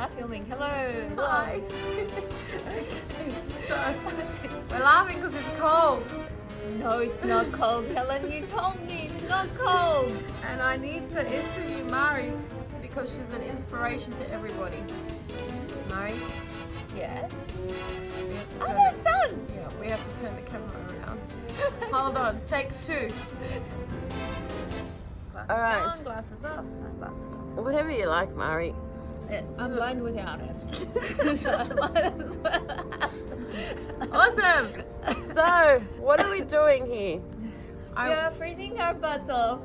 are filming. Hello. Hi. So, we're laughing because it's cold. No, it's not cold. Helen, you told me it's not cold. And I need to interview Mari because she's an inspiration to everybody. Mari, Yes. we have to Oh, turn the the, sun. yeah, we have to turn the camera around. Hold on, take two. All right. On, glasses off. Glasses off. Whatever you like, Mari. I'm blind without it. So I might as well. Awesome. So, what are we doing here? We are freezing our butts off.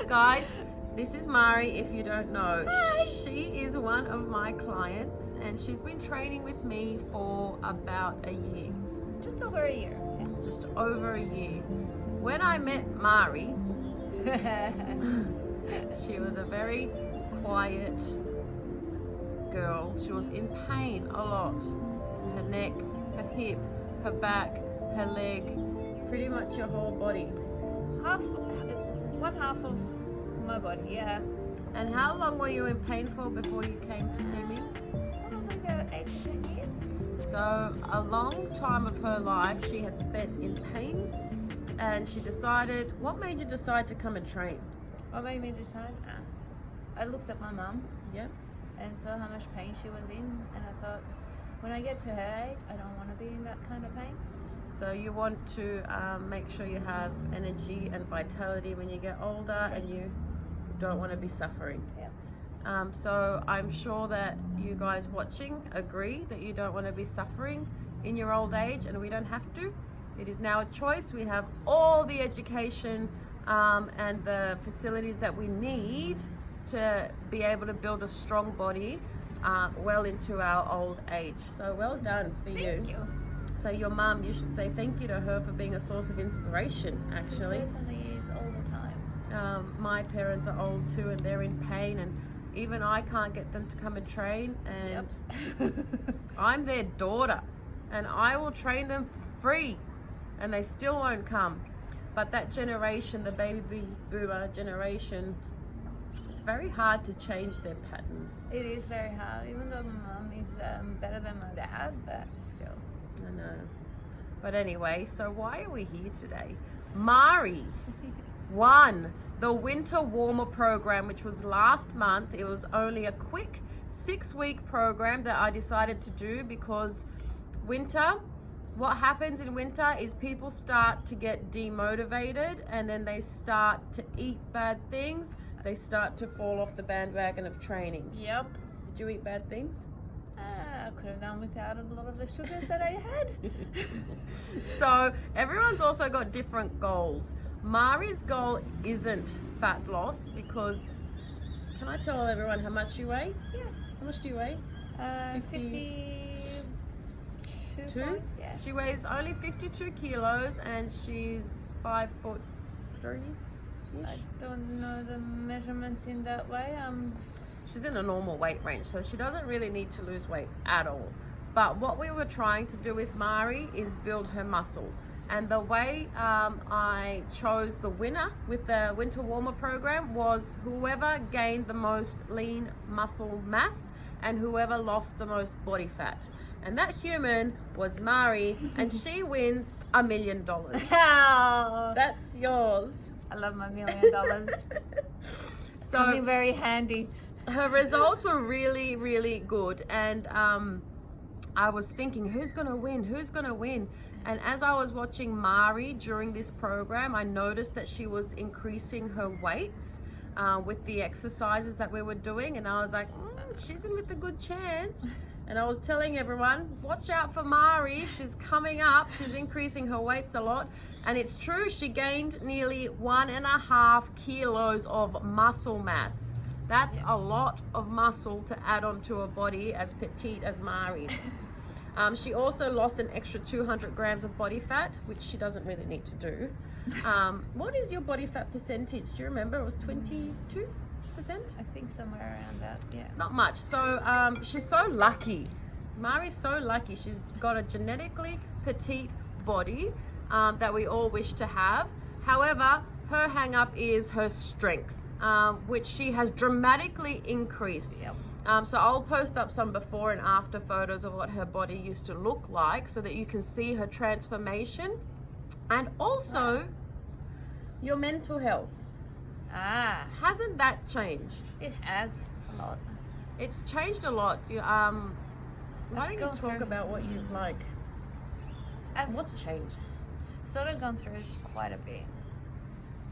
Guys, this is Mari, if you don't know. Hi. She is one of my clients and she's been training with me for about a year. Just over a year. Just over a year. When I met Mari, she was a very quiet girl. She was in pain a lot. Her neck, her hip, her back, her leg, pretty much your whole body. One half of my body, yeah. And how long were you in pain for before you came to see me? Probably about 8 to 10 years. So a long time of her life she had spent in pain, and she decided, what made you decide to come and train? What made me decide? I looked at my mum Yeah. and saw how much pain she was in, and I thought, when I get to her age, I don't want to be in that kind of pain. So you want to make sure you have energy and vitality when you get older, and you don't want to be suffering. Yeah. So I'm sure that you guys watching agree that you don't want to be suffering in your old age, and we don't have to. It is now a choice. We have all the education and the facilities that we need to be able to build a strong body well into our old age. So well done for you. Thank you. So your mum, you should say thank you to her for being a source of inspiration, actually. She certainly is all the time. My parents are old too, and they're in pain, and even I can't get them to come and train, and I'm their daughter, and I will train them for free, and they still won't come. But that generation, the baby boomer generation, it's very hard to change their patterns. It is very hard, even though my mum is better than my dad, but still. I know. But anyway, so why are we here today? Mari won the winter warmer program, which was last month. It was only a quick 6-week program that I decided to do because winter, what happens in winter is people start to get demotivated, and then they start to eat bad things. They start to fall off the bandwagon of training. Yep. Did you eat bad things? I could have done without a lot of the sugars that I had. So everyone's also got different goals. Mari's goal isn't fat loss because, can I tell everyone how much you weigh? Yeah. How much do you weigh? 52 points, yeah. She weighs only 52 kilos and she's 5'3"-ish. I don't know the measurements in that way. She's in a normal weight range, so she doesn't really need to lose weight at all. But what we were trying to do with Mari is build her muscle. And the way I chose the winner with the winter warmer program was whoever gained the most lean muscle mass and whoever lost the most body fat. And that human was Mari, and she wins $1 million. Wow. That's yours. I love my $1 million. So Coming very handy. her results were really, really good, and I was thinking, who's gonna win? Who's gonna win? And as I was watching Mari during this program, I noticed that she was increasing her weights with the exercises that we were doing, and I was like, she's in with a good chance. And I was telling everyone, watch out for Mari. She's coming up. She's increasing her weights a lot. And it's true, she gained nearly 1.5 kilos of muscle mass. That's a lot of muscle to add onto a body as petite as Mari's. She also lost an extra 200 grams of body fat, which she doesn't really need to do. What is your body fat percentage? Do you remember? It was 22%? I think somewhere around that, yeah. Not much. So she's so lucky. Mari's so lucky. She's got a genetically petite body that we all wish to have. However, her hang up is her strength. which she has dramatically increased. Yep. So I'll post up some before and after photos of what her body used to look like so that you can see her transformation. And also your mental health. Hasn't that changed? It has a lot. It's changed a lot. Why don't you talk about what you've what's changed? Sort of gone through quite a bit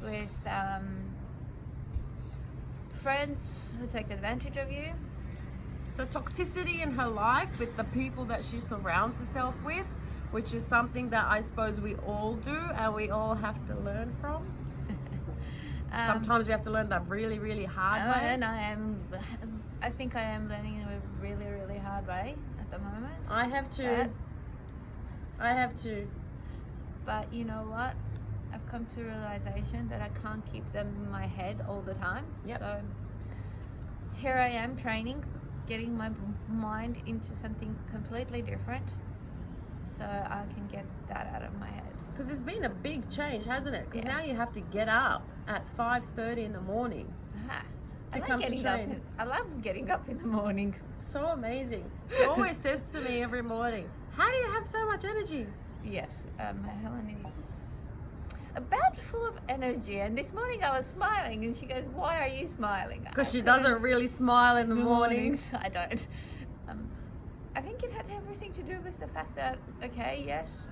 with friends who take advantage of you. So toxicity in her life with the people that she surrounds herself with, which is something that I suppose we all do and we all have to learn from. Sometimes we have to learn that really, really hard way. And I think I am learning in a really, really hard way at the moment. I have to. But you know what? I've come to a realization that I can't keep them in my head all the time. Yep. So here I am training, getting my mind into something completely different so I can get that out of my head. Because it's been a big change, hasn't it? Because Yeah. now you have to get up at 5:30 in the morning to come to train. I love getting up in the morning. It's so amazing. She always says to me every morning, how do you have so much energy? Yes, Helen is a bag full of energy, and this morning I was smiling and she goes, why are you smiling? Because she doesn't really smile in the mornings. I don't. I think it had everything to do with the fact that, okay, yes,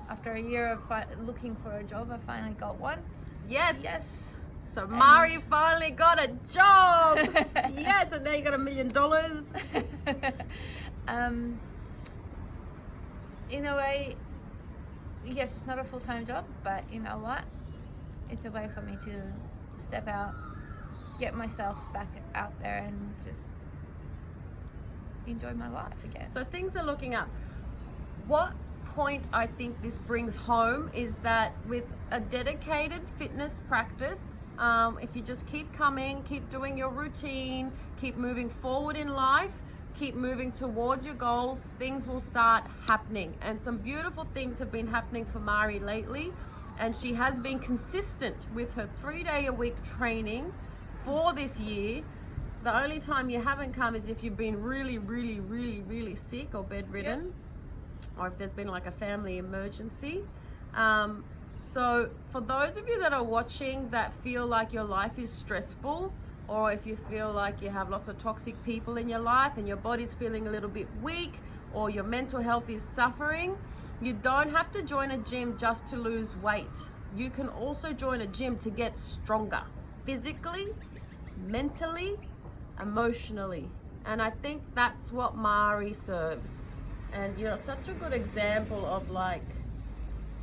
after a year of looking for a job, I finally got one. Yes. So Mari finally got a job. Yes, and now you got $1 million. In a way, yes, it's not a full-time job, but you know what? It's a way for me to step out, get myself back out there and just enjoy my life again. So things are looking up. What point I think this brings home is that with a dedicated fitness practice, if you just keep coming, keep doing your routine, keep moving forward in life, keep moving towards your goals, things will start happening. And some beautiful things have been happening for Mari lately, and she has been consistent with her 3-day-a-week training for this year. The only time you haven't come is if you've been really, really, really, really sick or bedridden, or if there's been like a family emergency. So for those of you that are watching that feel like your life is stressful, or if you feel like you have lots of toxic people in your life and your body's feeling a little bit weak, or your mental health is suffering, you don't have to join a gym just to lose weight. You can also join a gym to get stronger physically, mentally, emotionally. And I think that's what Mari serves. And you're such a good example of like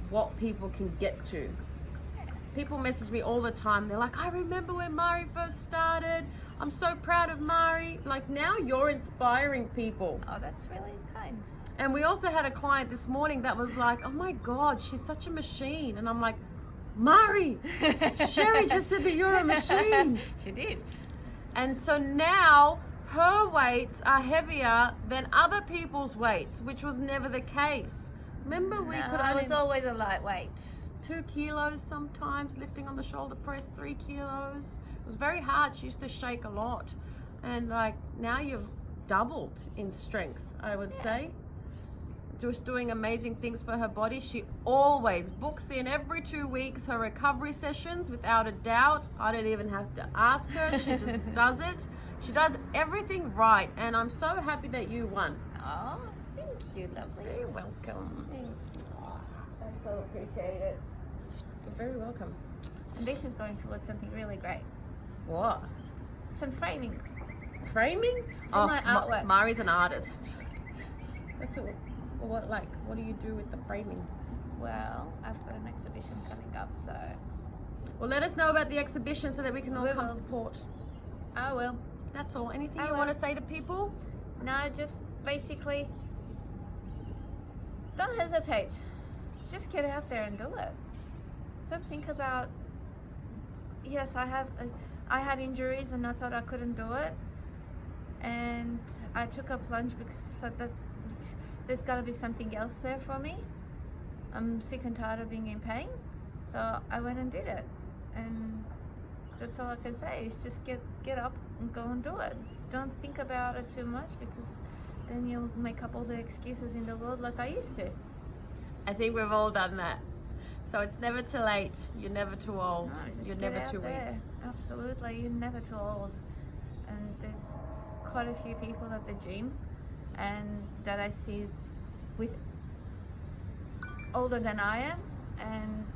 what people can get to. People message me all the time. They're like, I remember when Mari first started. I'm so proud of Mari. Like, now you're inspiring people. Oh, that's really kind. And we also had a client this morning that was like, oh my God, she's such a machine. And I'm like, Mari, Sherry just said that you're a machine. She did. And so now her weights are heavier than other people's weights, which was never the case. Remember, I was always a lightweight. 2 kilos sometimes, lifting on the shoulder press 3 kilos. It was very hard. She used to shake a lot. And like now you've doubled in strength, I would say. Just doing amazing things for her body. She always books in every 2 weeks her recovery sessions without a doubt. I don't even have to ask her. She just does it. She does everything right. And I'm so happy that you won. Oh, thank you, lovely. Very welcome. Thank you. I so appreciate it. You're very welcome. And this is going towards something really great. What? Some framing. Framing? For my artwork. Mari's an artist. That's it. What do you do with the framing? Well, I've got an exhibition coming up, so... Well, let us know about the exhibition so that we can all We come will. support. I will. That's all. Anything I you will. want to say to people? No, just basically... Don't hesitate. Just get out there and do it. Don't think about... Yes, I had injuries and I thought I couldn't do it. And I took a plunge because I thought that there's got to be something else there for me. I'm sick and tired of being in pain. So I went and did it. And That's all I can say is just get up and go and do it. Don't think about it too much, because then you'll make up all the excuses in the world like I used to. I think we've all done that. So it's never too late. You're never too old. No, just You're get never out too there. weak. Absolutely, you're never too old. And there's quite a few people at the gym, and that I see with older than I am, and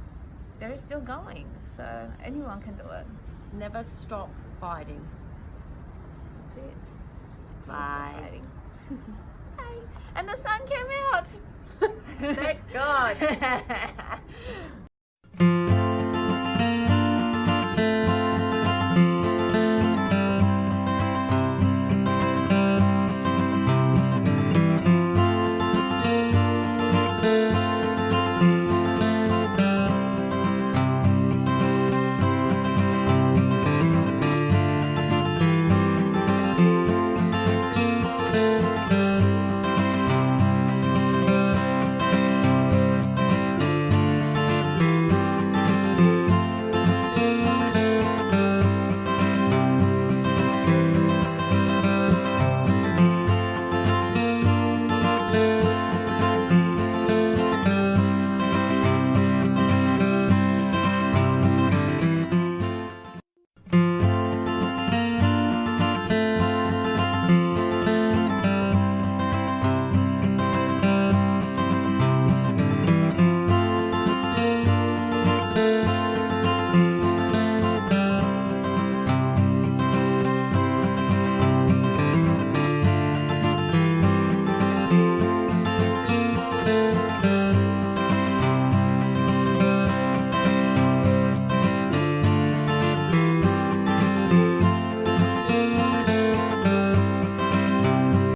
they're still going. So anyone can do it. Never stop fighting. That's it. Bye. Stop fighting. Bye. And the sun came out. Thank God.